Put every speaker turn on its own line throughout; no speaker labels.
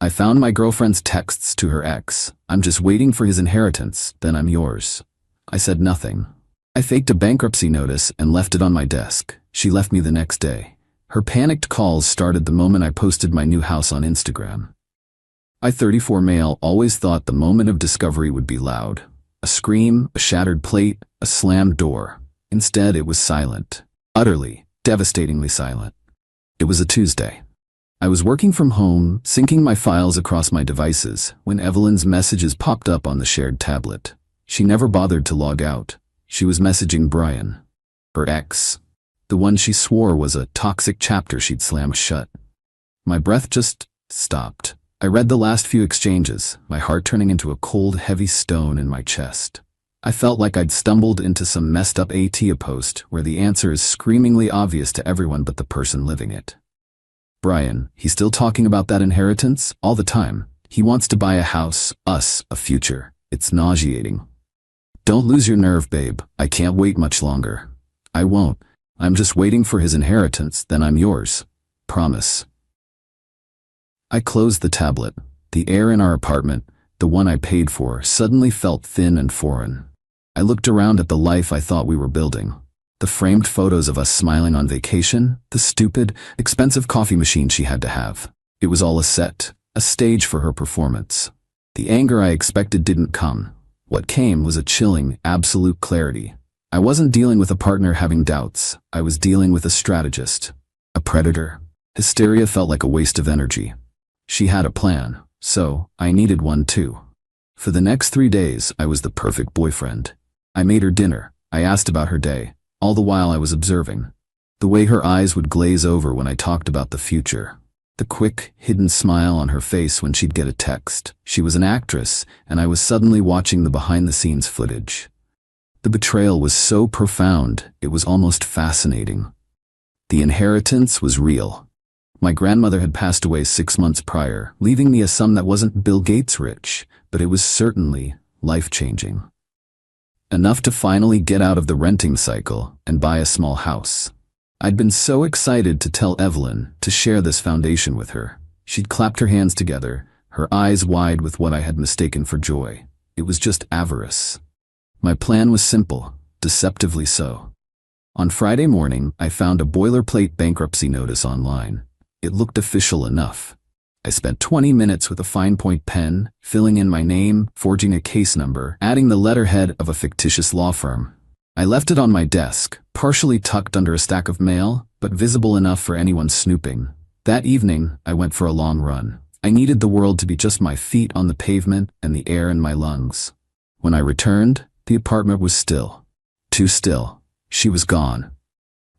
I found my girlfriend's texts to her ex. I'm just waiting for his inheritance, then I'm yours. I said nothing. I faked a bankruptcy notice and left it on my desk. She left me the next day. Her panicked calls started the moment I posted my new house on Instagram. I-34 male always thought the moment of discovery would be loud. A scream, a shattered plate, a slammed door. Instead, it was silent. Utterly, devastatingly silent. It was a Tuesday. I was working from home, syncing my files across my devices, when Evelyn's messages popped up on the shared tablet. She never bothered to log out. She was messaging Brian, her ex, the one she swore was a toxic chapter she'd slam shut. My breath just stopped. I read the last few exchanges, my heart turning into a cold, heavy stone in my chest. I felt like I'd stumbled into some messed up ATA post where the answer is screamingly obvious to everyone but the person living it. Brian, he's still talking about that inheritance all the time. He wants to buy a house, us, a future. It's nauseating. Don't lose your nerve, babe. I can't wait much longer. I won't. I'm just waiting for his inheritance, then I'm yours. Promise. I closed the tablet. The air in our apartment, the one I paid for, suddenly felt thin and foreign. I looked around at the life I thought we were building. The framed photos of us smiling on vacation, the stupid, expensive coffee machine she had to have. It was all a set, a stage for her performance. The anger I expected didn't come. What came was a chilling, absolute clarity. I wasn't dealing with a partner having doubts. I was dealing with a strategist. A predator. Hysteria felt like a waste of energy. She had a plan, so I needed one too. For the next 3 days, I was the perfect boyfriend. I made her dinner. I asked about her day. All the while I was observing. The way her eyes would glaze over when I talked about the future. The quick, hidden smile on her face when she'd get a text. She was an actress, and I was suddenly watching the behind-the-scenes footage. The betrayal was so profound, it was almost fascinating. The inheritance was real. My grandmother had passed away 6 months prior, leaving me a sum that wasn't Bill Gates rich, but it was certainly life-changing. Enough to finally get out of the renting cycle and buy a small house. I'd been so excited to tell Evelyn, to share this foundation with her. She'd clapped her hands together, her eyes wide with what I had mistaken for joy. It was just avarice. My plan was simple, deceptively so. On Friday morning, I found a boilerplate bankruptcy notice online. It looked official enough. I spent 20 minutes with a fine-point pen, filling in my name, forging a case number, adding the letterhead of a fictitious law firm. I left it on my desk, partially tucked under a stack of mail, but visible enough for anyone snooping. That evening, I went for a long run. I needed the world to be just my feet on the pavement and the air in my lungs. When I returned, the apartment was still. Too still. She was gone.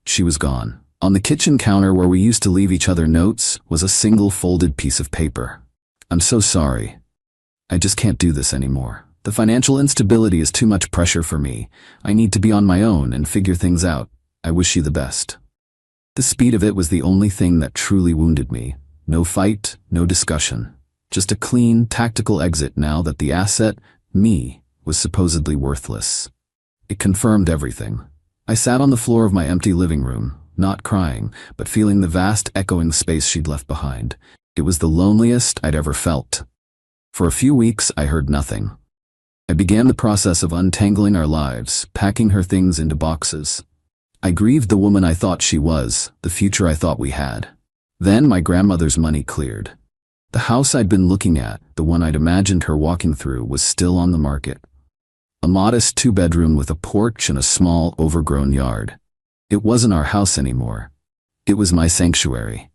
She was gone. On the kitchen counter where we used to leave each other notes was a single folded piece of paper. I'm so sorry. I just can't do this anymore. The financial instability is too much pressure for me. I need to be on my own and figure things out. I wish you the best. The speed of it was the only thing that truly wounded me. No fight, no discussion. Just a clean, tactical exit now that the asset, me, was supposedly worthless. It confirmed everything. I sat on the floor of my empty living room, not crying, but feeling the vast echoing space she'd left behind. It was the loneliest I'd ever felt. For a few weeks, I heard nothing. I began the process of untangling our lives, packing her things into boxes. I grieved the woman I thought she was, the future I thought we had. Then my grandmother's money cleared. The house I'd been looking at, the one I'd imagined her walking through, was still on the market. A modest 2-bedroom with a porch and a small, overgrown yard. It wasn't our house anymore. It was my sanctuary.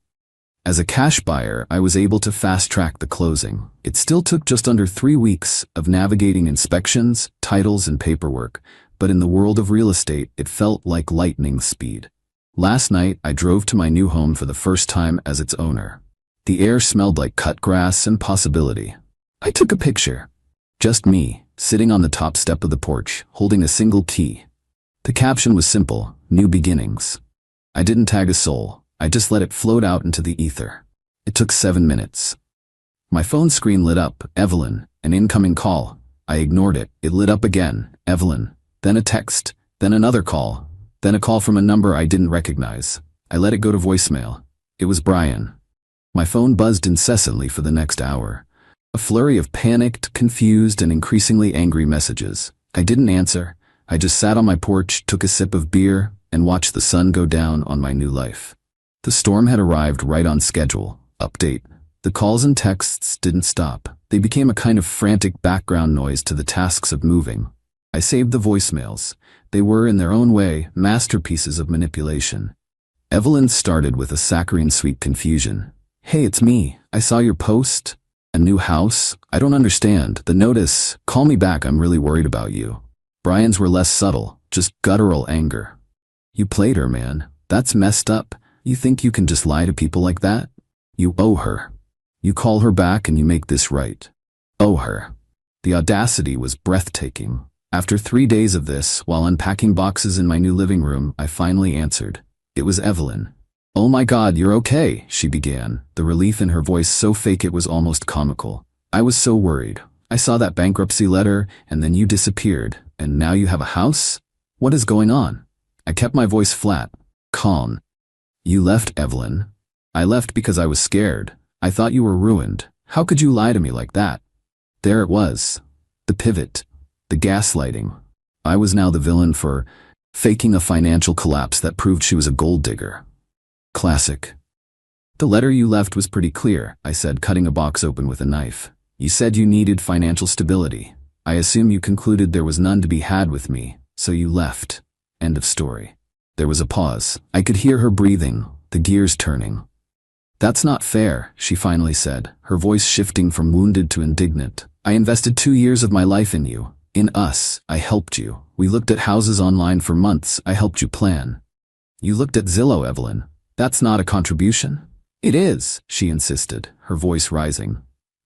As a cash buyer, I was able to fast-track the closing. It still took just under 3 weeks of navigating inspections, titles, and paperwork, but in the world of real estate, it felt like lightning speed. Last night, I drove to my new home for the first time as its owner. The air smelled like cut grass and possibility. I took a picture. Just me, sitting on the top step of the porch, holding a single key. The caption was simple, New Beginnings. I didn't tag a soul, I just let it float out into the ether. It took 7 minutes. My phone screen lit up, Evelyn, an incoming call. I ignored it, it lit up again, Evelyn. Then a text, then another call, then a call from a number I didn't recognize. I let it go to voicemail. It was Brian. My phone buzzed incessantly for the next hour. A flurry of panicked, confused, and increasingly angry messages. I didn't answer. I just sat on my porch, took a sip of beer, and watched the sun go down on my new life. The storm had arrived right on schedule. Update. The calls and texts didn't stop. They became a kind of frantic background noise to the tasks of moving. I saved the voicemails. They were, in their own way, masterpieces of manipulation. Evelyn started with a saccharine sweet confusion. "Hey, it's me. I saw your post. A new house? I don't understand. The notice. Call me back, I'm really worried about you." Brian's were less subtle, just guttural anger. "You played her, man. That's messed up. You think you can just lie to people like that? You owe her. You call her back and you make this right. Owe her." The audacity was breathtaking. After 3 days of this, while unpacking boxes in my new living room, I finally answered. It was Evelyn. "Oh my God, you're okay," she began, the relief in her voice so fake it was almost comical. "I was so worried. I saw that bankruptcy letter, and then you disappeared, and now you have a house? What is going on?" I kept my voice flat, calm. "You left, Evelyn." "I left because I was scared. I thought you were ruined. How could you lie to me like that?" There it was. The pivot. The gaslighting. I was now the villain for faking a financial collapse that proved she was a gold digger. Classic. "The letter you left was pretty clear," I said, cutting a box open with a knife. "You said you needed financial stability. I assume you concluded there was none to be had with me, so you left. End of story." There was a pause. I could hear her breathing, the gears turning. "That's not fair," she finally said, her voice shifting from wounded to indignant. "I invested 2 years of my life in you. In us. I helped you. We looked at houses online for months. I helped you plan." "You looked at Zillow, Evelyn. That's not a contribution." "It is," she insisted, her voice rising.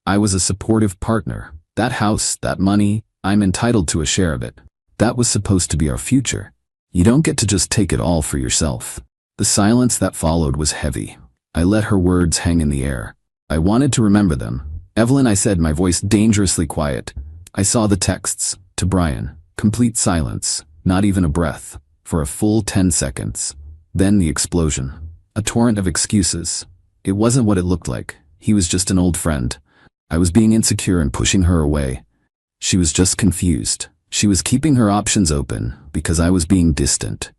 "I was a supportive partner. That house, that money, I'm entitled to a share of it. That was supposed to be our future. You don't get to just take it all for yourself." The silence that followed was heavy. I let her words hang in the air. I wanted to remember them. "Evelyn," I said, my voice dangerously quiet. I saw the texts. To Brian. Complete silence. Not even a breath. For a full 10 seconds. Then the explosion. A torrent of excuses. It wasn't what it looked like. He was just an old friend. I was being insecure and pushing her away. She was just confused. She was keeping her options open, because I was being distant.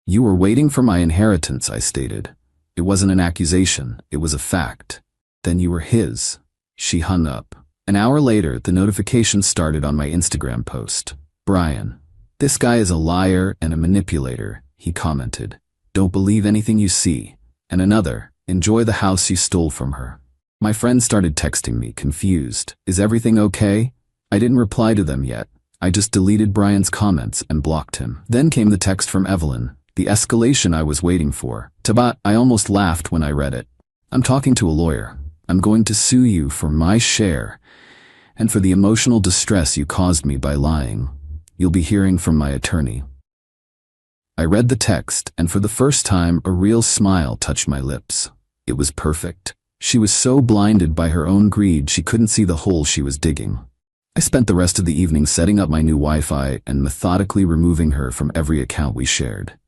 "You were waiting for my inheritance," I stated. It wasn't an accusation, it was a fact. "Then you were his." She hung up. An hour later, the notification started on my Instagram post. "Brian. This guy is a liar and a manipulator," he commented. "Don't believe anything you see." And another, "Enjoy the house you stole from her." My friends started texting me, confused. "Is everything okay?" I didn't reply to them yet. I just deleted Brian's comments and blocked him. Then came the text from Evelyn, the escalation I was waiting for. Tabat, I almost laughed when I read it. "I'm talking to a lawyer. I'm going to sue you for my share and for the emotional distress you caused me by lying. You'll be hearing from my attorney." I read the text, and for the first time, a real smile touched my lips. It was perfect. She was so blinded by her own greed she couldn't see the hole she was digging. I spent the rest of the evening setting up my new Wi-Fi and methodically removing her from every account we shared.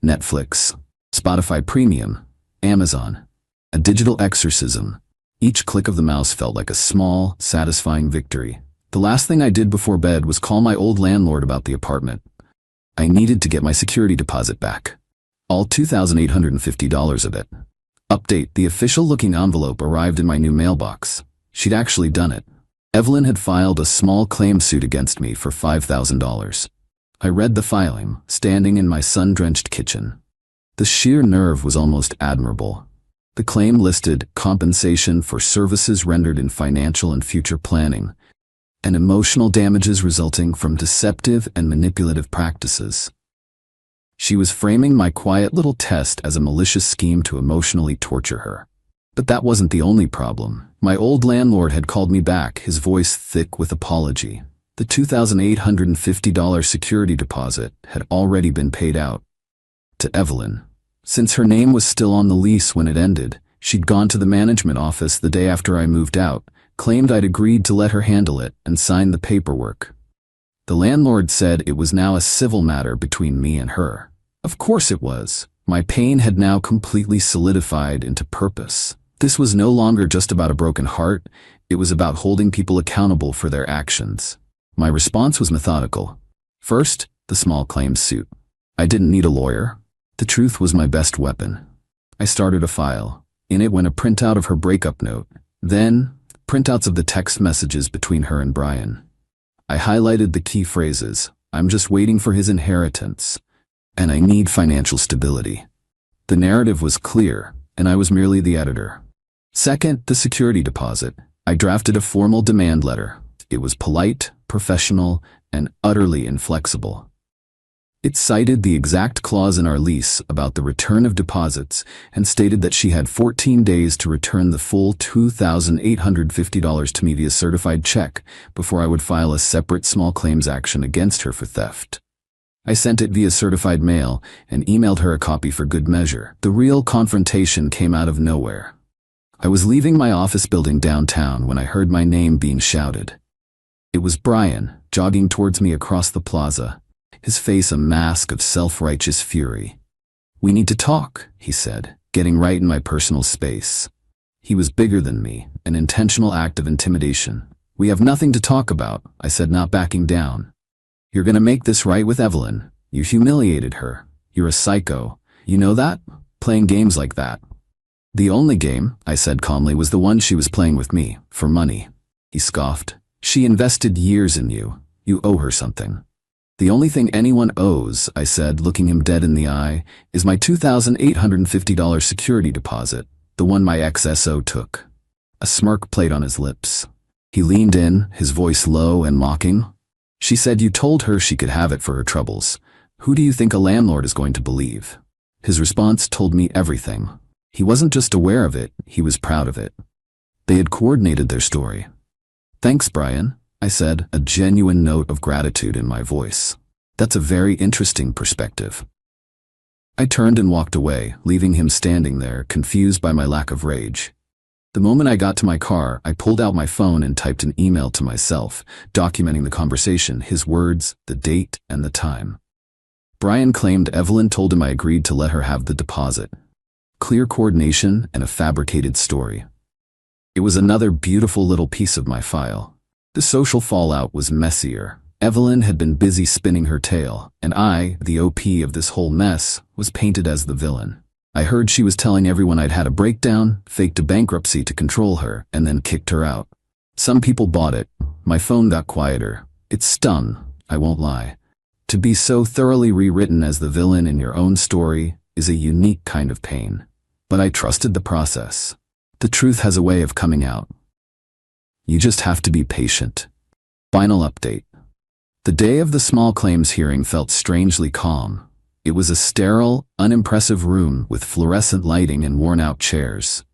Netflix, Spotify Premium, Amazon. A digital exorcism. Each click of the mouse felt like a small, satisfying victory. The last thing I did before bed was call my old landlord about the apartment. I needed to get my security deposit back. All $2,850 of it. Update: the official-looking envelope arrived in my new mailbox. She'd actually done it. Evelyn had filed a small claim suit against me for $5,000. I read the filing, standing in my sun-drenched kitchen. The sheer nerve was almost admirable. The claim listed compensation for services rendered in financial and future planning, and emotional damages resulting from deceptive and manipulative practices. She was framing my quiet little test as a malicious scheme to emotionally torture her. But that wasn't the only problem. My old landlord had called me back, his voice thick with apology. The $2,850 security deposit had already been paid out. To Evelyn. Since her name was still on the lease when it ended, she'd gone to the management office the day after I moved out, claimed I'd agreed to let her handle it, and signed the paperwork. The landlord said it was now a civil matter between me and her. Of course it was. My pain had now completely solidified into purpose. This was no longer just about a broken heart, it was about holding people accountable for their actions. My response was methodical. First, the small claims suit. I didn't need a lawyer. The truth was my best weapon. I started a file. In it went a printout of her breakup note. Then, printouts of the text messages between her and Brian. I highlighted the key phrases. I'm just waiting for his inheritance. And I need financial stability. The narrative was clear, and I was merely the editor. Second, the security deposit. I drafted a formal demand letter. It was polite, professional, and utterly inflexible. It cited the exact clause in our lease about the return of deposits and stated that she had 14 days to return the full $2,850 to me via certified check before I would file a separate small claims action against her for theft. I sent it via certified mail and emailed her a copy for good measure. The real confrontation came out of nowhere. I was leaving my office building downtown when I heard my name being shouted. It was Brian, jogging towards me across the plaza, his face a mask of self-righteous fury. "We need to talk," he said, getting right in my personal space. He was bigger than me, an intentional act of intimidation. "We have nothing to talk about," I said, not backing down. "You're gonna make this right with Evelyn. You humiliated her. You're a psycho. You know that? Playing games like that." "The only game," I said calmly, "was the one she was playing with me, for money." He scoffed. "She invested years in you. You owe her something." "The only thing anyone owes," I said, looking him dead in the eye, "is my $2,850 security deposit, the one my ex-SO took." A smirk played on his lips. He leaned in, his voice low and mocking. "She said you told her she could have it for her troubles. Who do you think a landlord is going to believe?" His response told me everything. He wasn't just aware of it, he was proud of it. They had coordinated their story. "Thanks, Brian," I said, a genuine note of gratitude in my voice. "That's a very interesting perspective." I turned and walked away, leaving him standing there, confused by my lack of rage. The moment I got to my car, I pulled out my phone and typed an email to myself, documenting the conversation, his words, the date, and the time. Brian claimed Evelyn told him I agreed to let her have the deposit. Clear coordination and a fabricated story. It was another beautiful little piece of my file. The social fallout was messier. Evelyn had been busy spinning her tale, and I, the OP of this whole mess, was painted as the villain. I heard she was telling everyone I'd had a breakdown, faked a bankruptcy to control her, and then kicked her out. Some people bought it. My phone got quieter. It stung, I won't lie. To be so thoroughly rewritten as the villain in your own story is a unique kind of pain. But I trusted the process. The truth has a way of coming out. You just have to be patient. Final update. The day of the small claims hearing felt strangely calm. It was a sterile, unimpressive room with fluorescent lighting and worn-out chairs.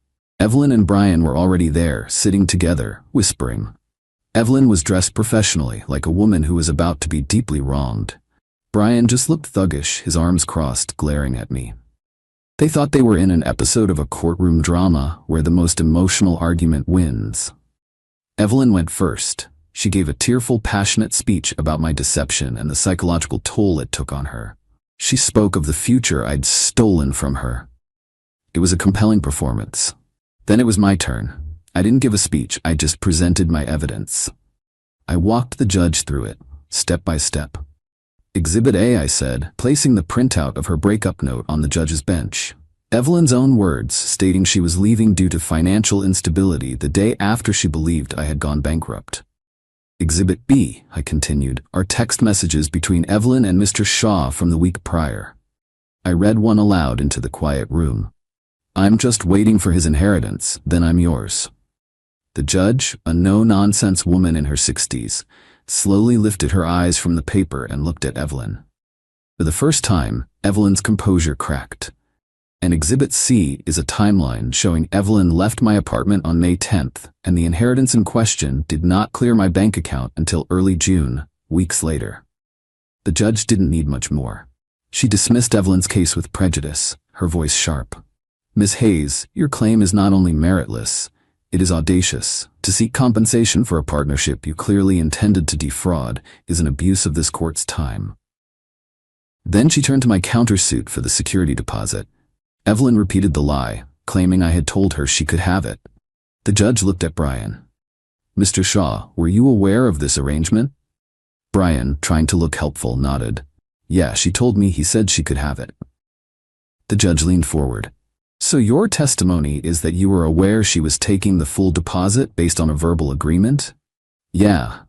Evelyn and Brian were already there, sitting together, whispering. Evelyn was dressed professionally, like a woman who was about to be deeply wronged. Brian just looked thuggish, his arms crossed, glaring at me. They thought they were in an episode of a courtroom drama where the most emotional argument wins. Evelyn went first. She gave a tearful, passionate speech about my deception and the psychological toll it took on her. She spoke of the future I'd stolen from her. It was a compelling performance. Then it was my turn. I didn't give a speech, I just presented my evidence. I walked the judge through it, step by step. Exhibit A, I said, placing the printout of her breakup note on the judge's bench. Evelyn's own words, stating she was leaving due to financial instability the day after she believed I had gone bankrupt. Exhibit B, I continued, are text messages between Evelyn and Mr. Shaw from the week prior. I read one aloud into the quiet room. "I'm just waiting for his inheritance, then I'm yours." The judge, a no-nonsense woman in her 60s, slowly lifted her eyes from the paper and looked at Evelyn. For the first time, Evelyn's composure cracked. And Exhibit C is a timeline showing Evelyn left my apartment on May 10th, and the inheritance in question did not clear my bank account until early June, weeks later. The judge didn't need much more. She dismissed Evelyn's case with prejudice, her voice sharp. "Ms. Hayes, your claim is not only meritless, it is audacious. To seek compensation for a partnership you clearly intended to defraud is an abuse of this court's time." Then she turned to my countersuit for the security deposit. Evelyn repeated the lie. claiming I had told her she could have it. The judge looked at Brian. "Mr. Shaw, were you aware of this arrangement?" Brian, trying to look helpful, nodded. "Yeah, she told me he said she could have it." The judge leaned forward. "So your testimony is that you were aware she was taking the full deposit based on a verbal agreement?" "Yeah,"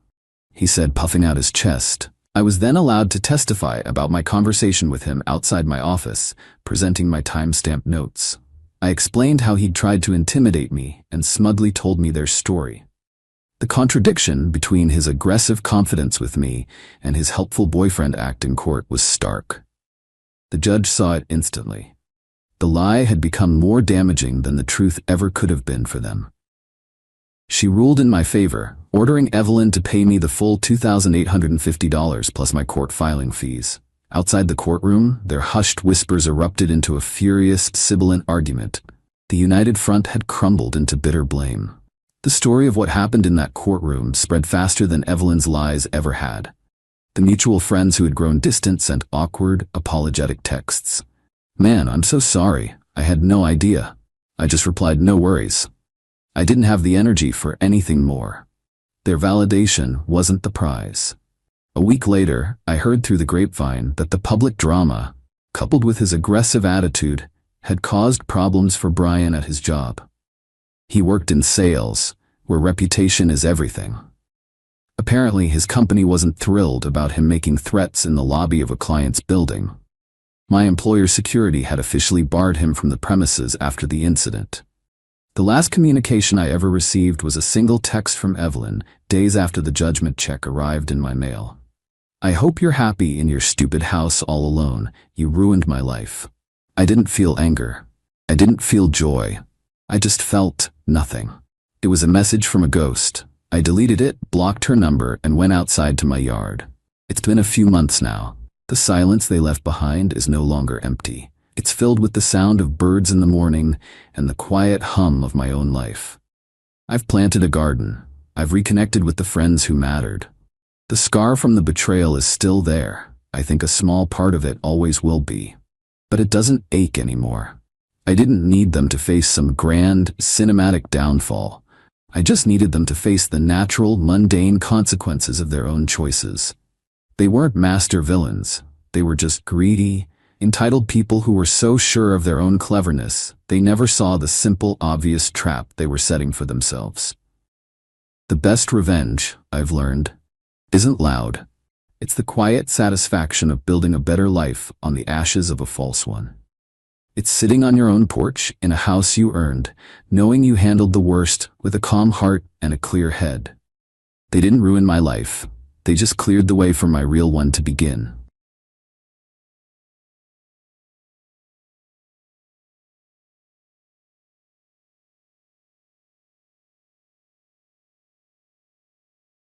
he said, puffing out his chest. I was then allowed to testify about my conversation with him outside my office, presenting my time-stamped notes. I explained how he'd tried to intimidate me and smugly told me their story. The contradiction between his aggressive confidence with me and his helpful boyfriend act in court was stark. The judge saw it instantly. The lie had become more damaging than the truth ever could have been for them. She ruled in my favor, ordering Evelyn to pay me the full $2,850 plus my court filing fees. Outside the courtroom, their hushed whispers erupted into a furious, sibilant argument. The United Front had crumbled into bitter blame. The story of what happened in that courtroom spread faster than Evelyn's lies ever had. The mutual friends who had grown distant sent awkward, apologetic texts. "Man, I'm so sorry. I had no idea." I just replied, "No worries." I didn't have the energy for anything more. Their validation wasn't the prize. A week later, I heard through the grapevine that the public drama, coupled with his aggressive attitude, had caused problems for Brian at his job. He worked in sales, where reputation is everything. Apparently, his company wasn't thrilled about him making threats in the lobby of a client's building. My employer's security had officially barred him from the premises after the incident. The last communication I ever received was a single text from Evelyn, days after the judgment check arrived in my mail. "I hope you're happy in your stupid house all alone. You ruined my life." I didn't feel anger. I didn't feel joy. I just felt nothing. It was a message from a ghost. I deleted it, blocked her number, and went outside to my yard. It's been a few months now. The silence they left behind is no longer empty. It's filled with the sound of birds in the morning and the quiet hum of my own life. I've planted a garden. I've reconnected with the friends who mattered. The scar from the betrayal is still there. I think a small part of it always will be. But it doesn't ache anymore. I didn't need them to face some grand, cinematic downfall. I just needed them to face the natural, mundane consequences of their own choices. They weren't master villains. They were just greedy, entitled people who were so sure of their own cleverness, they never saw the simple, obvious trap they were setting for themselves. The best revenge, I've learned, isn't loud. It's the quiet satisfaction of building a better life on the ashes of a false one. It's sitting on your own porch in a house you earned, knowing you handled the worst with a calm heart and a clear head. They didn't ruin my life. They just cleared the way for my real one to begin.